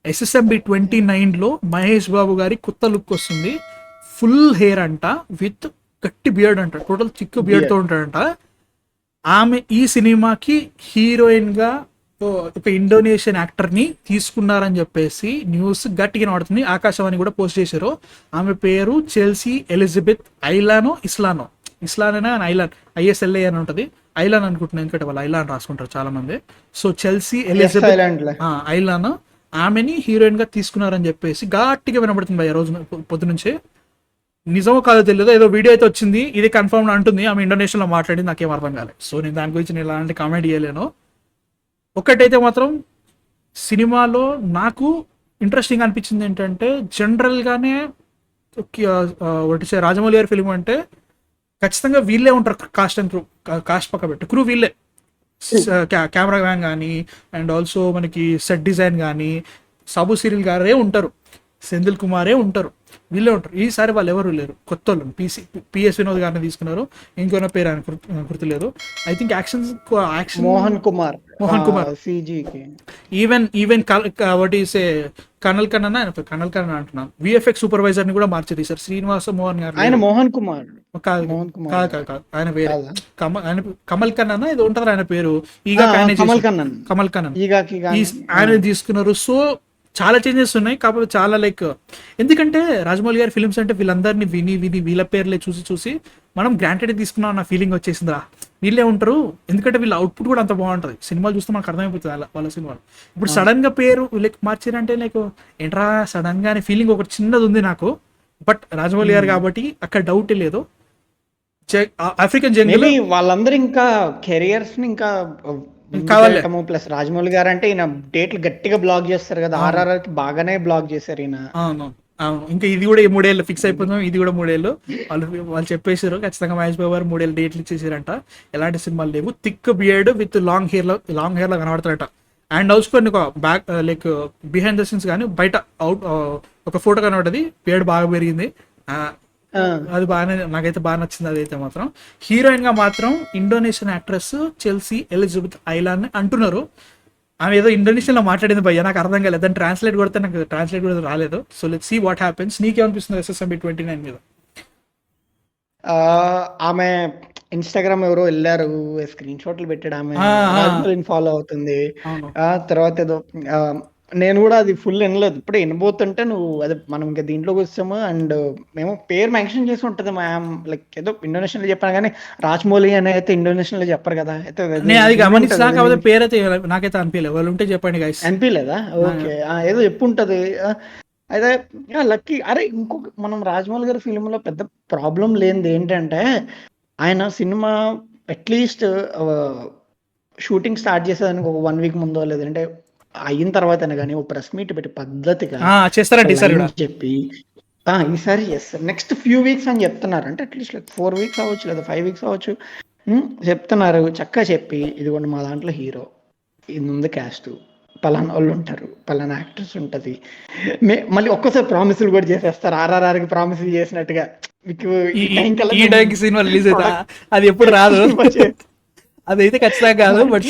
SSMB 29లో Mahesh Babu గారి కొత్త look వస్తుంది. ఫుల్ హెయిర్ అంట, విత్ గట్టి బియర్డ్ అంట, టోటల్ చిక్కు బియర్డ్తో ఉంటాడంట. ఆమె ఈ సినిమాకి హీరోయిన్ గా ఒక ఇండోనేషియన్ యాక్టర్ ని తీసుకున్నారని చెప్పేసి న్యూస్ గట్టిగా నడుతుంది. ఆకాశవాణి కూడా పోస్ట్ చేశారు. ఆమె పేరు చెల్సీ ఎలిజబెత్ ఇస్లానేనా ఐలాన్, ISLA అని ఉంటుంది. ఐలాన్ అనుకుంటున్నాను, ఎందుకంటే వాళ్ళు ఐలాన్ రాసుకుంటారు చాలా మంది. సో చెల్సీ ఎలిజబెత్ ఐలాన్ ఆమెని హీరోయిన్ గా తీసుకున్నారని చెప్పేసి గట్టిగా వినబడుతుంది భయ్య రోజు పొద్దు నుంచి. నిజమో కాదో తెలియదు, ఏదో వీడియో అయితే వచ్చింది, ఇది కన్ఫర్మ్ అంటుంది. ఆమె ఇండోనేషియాలో మాట్లాడింది, నాకేం అర్థం కాలేదు. సో నేను దాని గురించి నేను ఎలాంటి కామెంట్ చేయలేను. ఒక్కటైతే మాత్రం సినిమాలో నాకు ఇంట్రెస్టింగ్ అనిపించింది ఏంటంటే, జనరల్గానే ఒకటి రాజమౌళి గారి ఫిలిం అంటే ఖచ్చితంగా వీళ్ళే ఉంటారు. కాస్ట్ అండ్ క్రూ, కాస్ట్ పక్క పెట్టి క్రూ వీళ్ళే, కెమెరా మ్యాన్ కానీ అండ్ ఆల్సో మనకి సెట్ డిజైన్ కానీ సాబు సీరియల్ గారే ఉంటారు, సెంధిల్ కుమారే ఉంటారు, వీళ్ళే ఉంటారు. ఈసారి వాళ్ళు ఎవరు లేరు, కొత్త వాళ్ళు. PS వినోద్ గారిని తీసుకున్నారు, ఇంకొన పేరు ఆయన గుర్తులేదు. I think action Mohan Kumar even what is a Kanal కన్నా అంటున్నాను. VFX సూపర్వైజర్ ని కూడా మార్చారు సార్, శ్రీనివాస మోహన్ గారు. ఆయన మోహన్ కుమార్ కాదు, ఆయన పేరు కమల్ కన్నా ఇది ఉంటుంది ఆయన పేరు. కమల్ కన్నన్ ఆయన తీసుకున్నారు. సో చాలా చేంజెస్ ఉన్నాయి. కాకపోతే చాలా లైక్, ఎందుకంటే రాజమౌళి గారి ఫిల్మ్స్ అంటే వీళ్ళందరినీ విని వీళ్ళ పేర్లే చూసి మనం గ్రాంటెడ్ తీసుకున్నాం అన్న ఫీలింగ్ వచ్చేసిందా. వీళ్ళే ఉంటారు, ఎందుకంటే వీళ్ళ అవుట్పుట్ కూడా అంత బాగుంటుంది. సినిమాలు చూస్తే మనకు అర్థమైపోతుంది వాళ్ళ సినిమాలు. ఇప్పుడు సడన్ గా పేరు లైక్ మార్చారంటే లైక్ ఏంట్రా సడన్ గా అనే ఫీలింగ్ ఒకటి చిన్నది ఉంది నాకు. బట్ రాజమౌళి గారు కాబట్టి అక్కడ డౌట్ లేదు. ఆఫ్రికన్ జంగిల్ వాళ్ళందరూ ఇంకా కెరియర్స్ ని ఇంకా ప్లస్ రాజమౌళి గారు అంటే ఈయన డేట్లు గట్టిగా బ్లాక్ చేస్తారు కదా. RRR కి బాగానే బ్లాక్ చేశారు ఈయన. అవును, ఇంకా ఇది కూడా 3 ఏళ్ళు ఫిక్స్ అయిపోతాం. ఇది కూడా 3 ఏళ్ళు వాళ్ళు చెప్పేసారు. ఖచ్చితంగా మహేష్ బాబు గారు 3 ఏళ్ళు డేట్లు ఇచ్చేసారంట. ఎలాంటి సినిమాలు లేవు. Thick beard with long hair లో కనబడతారట. అండ్ ఆల్సో కొన్ని back like behind the scenes కానీ బయట అవుట్ ఒక ఫోటో కనబడ్డది, బియర్డ్ బాగా పెరిగింది. అది నాకైతే బాగా నచ్చింది. అదైతే మాత్రం హీరోయిన్ గా మాత్రం Indonesian actress Chelsea Elizabeth Ayalaan అంటున్నారు. ఆమె ఏదో ఇండోనేషియన్ లో మాట్లాడింది భయ్య, నాకు అర్థం కాలేదు. దాన్ని ట్రాన్స్లేట్ కూడా రాలేదు. So let's see what happens. నీకేమనిపిస్తుంది SSMB 29 మీద? ఆమె ఇన్స్టాగ్రామ్ ఎవరో వెళ్ళారు, స్క్రీన్ షాట్లు పెట్టాడు. ఆమె ఫాలో అవుతుంది. తర్వాత ఏదో నేను కూడా అది ఫుల్ వినలేదు, ఇప్పుడే వినబోతుంటే నువ్వు అదే మనం ఇంకా దీంట్లోకి వచ్చాము. అండ్ మేము పేరు మెన్షన్ చేసి ఉంటది మ్యామ్, లైక్ ఏదో ఇండోనేషియన్ లో చెప్పాను కానీ రాజమౌళి అని అయితే ఇండోనేషియన్ లో చెప్పరు కదా. అయితే అది గమనించా, పేరు అయితే నాకైతే అనిపించలేదు. వాళ్ళు ఉంటే చెప్పండి గైస్. అనిపించలేదా? ఓకే, ఏదో చెప్పుంటది. అయితే లక్కీ. అరే ఇంకొక మనం రాజమౌళి గారి ఫిలిం లో పెద్ద ప్రాబ్లం లేనిది ఏంటంటే, ఆయన సినిమా అట్లీస్ట్ షూటింగ్ స్టార్ట్ చేసేదానికి ఒక 1 వీక్ ముందో లేదంటే అయిన తర్వాత కానీ ఒక ప్రెస్ మీట్ పెట్టి పద్ధతిగా చెప్పి ఈసారి చేస్తారు, నెక్స్ట్ ఫ్యూ వీక్స్ అని చెప్తున్నారు. అంటే అట్లీస్ట్ 4 వీక్స్ అవ్వచ్చు లేదా 5 వీక్స్ అవ్వచ్చు, చెప్తున్నారు. చక్కగా చెప్పి ఇదిగోండి మా దాంట్లో హీరో, ఇది ఉంది క్యాస్ట్, పలానా వాళ్ళు ఉంటారు, పలానా యాక్టర్స్ ఉంటది. మళ్ళీ ఒక్కసారి ప్రామిసులు కూడా చేసేస్తారు. RRR కి ప్రామిసులు చేసినట్టుగా. సినిమా రిలీజ్ అవుతా అది ఎప్పుడు రాదు, అదైతే ఖచ్చితంగా కాదు. బట్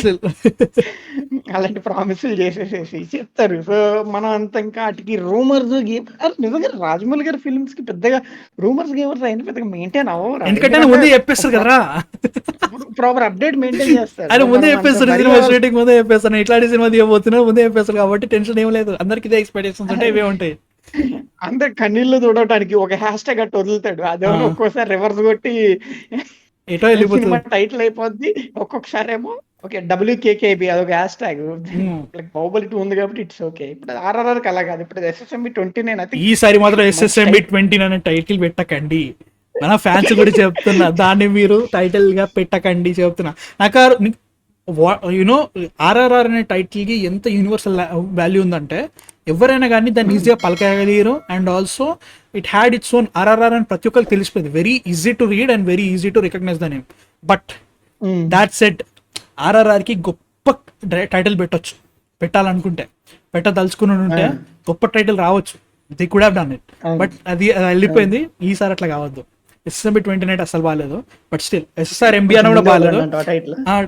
అలాంటి ప్రామిసులు చేసేసేసి చెప్తారు. సో మనం అంత ఇంకా వాటికి రూమర్స్ నిజంగా రాజమౌళి గారి ఫిల్మ్స్ కి పెద్దగా రూమర్స్ గేమర్స్ అయినా పెద్దగా మెయింటైన్ అవ్వరు. ఎందుకంటే ముందే చెప్పేస్తారు కదా, ప్రాపర్ అప్డేట్ మెయింటైన్ చేస్తారు. ఆయన ముందే చెప్పేస్తారు, సినిమా షూటింగ్ ముందే చెప్పేస్తాను, ఇట్లాంటి సినిమా తీయబోతున్నారు ముందే చెప్పేస్తారు. కాబట్టి టెన్షన్ ఏం లేదు, అందరికి ఇదే ఎక్స్పెక్టేషన్స్ ఉంటాయి, ఇవే ఉంటాయి. అందరు కన్నీళ్ళు చూడటానికి ఒక హ్యాష్ ట్యాగ్ అట్టు వదులుతాడు, అదేమో ఒక్కోసారి రివర్స్ కొట్టి ఎటో వెళ్ళిపోతుంది, టైటిల్ అయిపోద్ది. ఒక్కొక్కసారి ఏమో ఓకే WKKB అదొక హ్యాష్ ట్యాగ్. లైక్ బాహుబలి 2 ఉంది కాబట్టి ఇట్స్ ఓకే. ఇప్పుడు RRR కి అలా కాదు, ఇప్పుడు SSMB 29. ఈసారి మాత్రం SSMB 29 అనే టైటిల్ పెట్టకండి, మన ఫ్యాన్స్ కూడా చెప్తున్నా, దాన్ని మీరు టైటిల్ గా పెట్టకండి చెప్తున్నా. నాకు యునో RRR అనే టైటిల్ కి ఎంత యూనివర్సల్ వాల్యూ ఉందంటే ఎవరైనా కానీ దాన్ని ఈజీగా పలకగలిగారు. And also it had its own RRR అని ప్రతి ఒక్కరికి తెలిసిపోయింది. Very easy to read and very easy to recognise the name. But that set RRR కి గొప్ప టైటిల్ పెట్టాలనుకుంటే, పెట్టదలుచుకుని ఉంటే గొప్ప టైటిల్ రావచ్చు. The could have done it. But అది వెళ్ళిపోయింది. ఈసారి అట్లా కావద్దు. SSMB 29 అసలు బాగాలేదు. బట్ స్టిల్ SSRMB అని కూడా బాగాలేదు.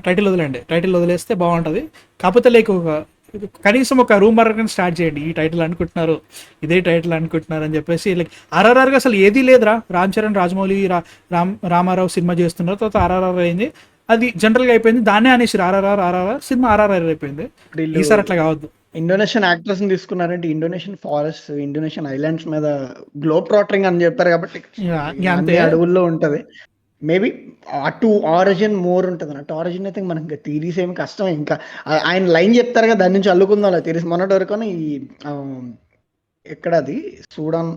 టైటిల్ వదిలేండి, టైటిల్ వదిలేస్తే బాగుంటది. కాకపోతే లైక్ కనీసం ఒక రూమర్ స్టార్ట్ చేయండి, ఈ టైటిల్ అనుకుంటున్నారు, ఇదే టైటిల్ అనుకుంటున్నారు అని చెప్పేసి. లైక్ ఆర్ఆర్ఆర్గా అసలు ఏదీ లేదురా, రామ్ చరణ్ రాజమౌళి రామారావు సినిమా చేస్తున్నారు, తర్వాత ఆర్ఆర్ఆర్ అయింది, అది జనరల్గా అయిపోయింది, దాన్నే అనేసి ఆర్ఆర్ఆర్ సినిమా ఆర్ఆర్ఆర్ అయిపోయింది. ఈసారి అట్లా కావద్దు. ఇండోనేషియన్ యాక్టర్స్ ని తీసుకున్నారంటే ఇండోనేషియన్ ఫారెస్ట్, ఇండోనేషియన్ ఐలాండ్స్ మీద గ్లోబ్ ట్రాటరింగ్ అని చెప్పారు కాబట్టి ఇక అంతే. అన్ని అడవుల్లో ఉంటది. మేబీ అటు ఆరిజిన్ మోర్ ఉంటుంది అన్నట్టు. ఆరిజిన్ అయితే మనకి థీరీస్ ఏమి కష్టం. ఇంకా ఆయన లైన్ చెప్తారు కదా, దాని నుంచి అల్లుకుందాం థీరీస్. మొన్నటి వరకు ఈ ఎక్కడ అది సూడాన్,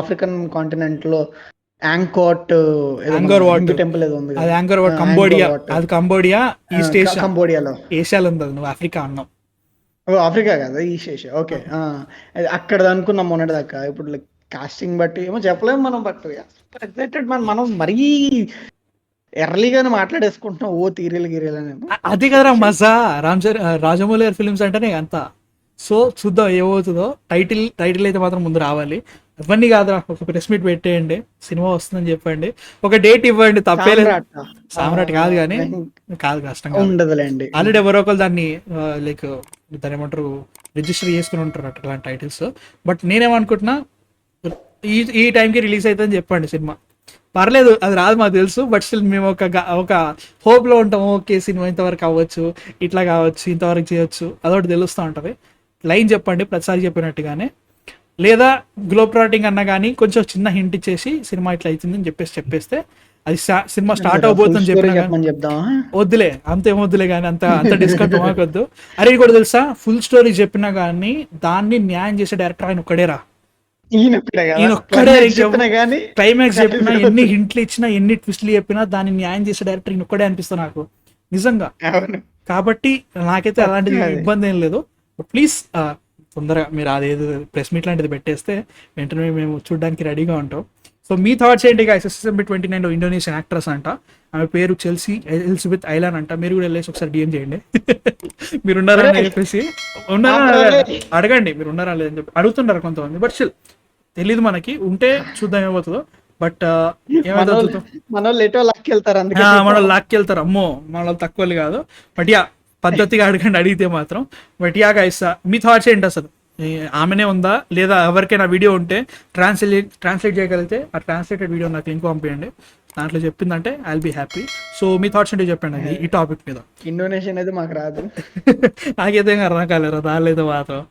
ఆఫ్రికన్ కాంటినెంట్ లో యాంకోట్ యాంగర్ వాట్ టెంపుల్ ఏదో ఉంది అది, కదా. యాంగర్ వాట్ కంబోడియా, అది కంబోడియా ఈస్ట్ ఏషియా, కంబోడియాలో, ఏషియాలో ఉంది అది, నువ్వు ఆఫ్రికా అన్నావు. ఓ ఆఫ్రికా కదా, ఈస్ట్ ఏషియా. ఓకే, అక్కడ అనుకున్నాం మొన్నటి దాకా. ఇప్పుడు లైక్ కాస్టింగ్ బట్టి ఏమో చెప్పలేము మనం, బట్ ఎక్సైటెడ్ మనం మరీ ఎర్లీగానే మాట్లాడేసుకుంటున్నాం ఓ థీరీలు గిరీలు అని. అది కదరా మజా రాజమౌళి గారి ఫిల్మ్స్ అంటేనే అంత. సో చూద్దాం ఏమవుతుందో. టైటిల్ అయితే మాత్రం ముందు రావాలి. ఇవన్నీ కాదురా, ఒక ప్రెస్ మీట్ పెట్టేయండి, సినిమా వస్తుందని చెప్పండి, ఒక డేట్ ఇవ్వండి, తప్పేలేదు. సామ్రాట్ కాదు కానీ, కాదు కష్టంగా ఉండదులేండి. ఆల్రెడీ ఎవరో ఒకరు దాన్ని లైక్ దాని ఏమంటారు రిజిస్టర్ చేసుకుని ఉంటారు అట్లాంటి టైటిల్స్. బట్ నేనేమనుకుంటున్నా, ఈ టైంకి రిలీజ్ అవుతుందని చెప్పండి సినిమా. పర్లేదు, అది రాదు మాకు తెలుసు, బట్ స్టిల్ మేము ఒక హోప్లో ఉంటాము. ఓకే, సినిమా ఇంతవరకు అవ్వచ్చు, ఇట్లా కావచ్చు, ఇంతవరకు చేయొచ్చు, అదొకటి తెలుస్తూ ఉంటుంది. లైన్ చెప్పండి ప్రతిసారి చెప్పినట్టుగానే, లేదా గ్లోబ్ ట్రాటింగ్ అన్నా కానీ కొంచెం చిన్న హింట్ ఇచ్చేసి సినిమా ఇట్లా అవుతుందని చెప్పేస్తే అది సినిమా స్టార్ట్ అవబోతుందని చెప్దాం. వద్దులే, అంతేం వద్దులే కానీ, అంత డిస్కౌంట్ మాకొద్దు. అరే ఇది కూడా తెలుసా, ఫుల్ స్టోరీ చెప్పినా కానీ దాన్ని న్యాయం చేసే డైరెక్టర్ ఆయన ఒక్కడేరా. క్లైమాక్స్ చెప్పినా, ఎన్ని హింట్లు ఇచ్చినా, ఎన్ని ట్విస్ట్లు చెప్పినా దాన్ని న్యాయం చేసే డైరెక్టర్ ఈయన ఒక్కడే అనిపిస్తుంది నాకు నిజంగా. కాబట్టి నాకైతే అలాంటిది ఇబ్బంది ఏం లేదు. ప్లీజ్ తొందరగా మీరు అదేదో ప్రెస్ మీట్ లాంటిది పెట్టేస్తే వెంటనే మేము చూడడానికి రెడీగా ఉంటాం. సో మీ థాట్స్ ఏంటి guys? SSMB 29 ఇండోనేషియన్ యాక్ట్రెస్ అంట, ఆమె పేరు చెల్సీ ఎలిజబెత్ ఐలాన్ అంట. మీరు కూడా వెళ్ళేసి ఒకసారి డిఎం చేయండి. మీరు ఉన్నారా అని చెప్పేసి, అడగండి మీరు ఉన్నారా లేదని చెప్పి. అడుగుతుంటారు కొంతమంది, బట్ స్టిల్ తెలీదు మనకి, ఉంటే చూద్దాం ఏమవుతుందో. బట్ ఏమవుతుందో మన లాక్కి వెళ్తారు, అమ్మో మన వాళ్ళు తక్కువ కాదు. బట్ యా, పద్ధతిగా అడగండి అడిగితే మాత్రం. But yeah guys, me thoughts ఏంటి అసలు? ఆమెనే ఉందా, లేదా ఎవరికైనా వీడియో ఉంటే ట్రాన్స్లేట్ చేయగలిగితే ఆ ట్రాన్స్లేటెడ్ వీడియో నాకు లింక్ పంపించండి. దాంట్లో చెప్పిందంటే I will be happy. So me thoughts ఏంటో చెప్పండి ఈ టాపిక్ మీద. ఇండోనేషియన్ అయితే మాకు రాదు. నాకైతే అర్థం కాలేరు, రాలేదు మాత్రం.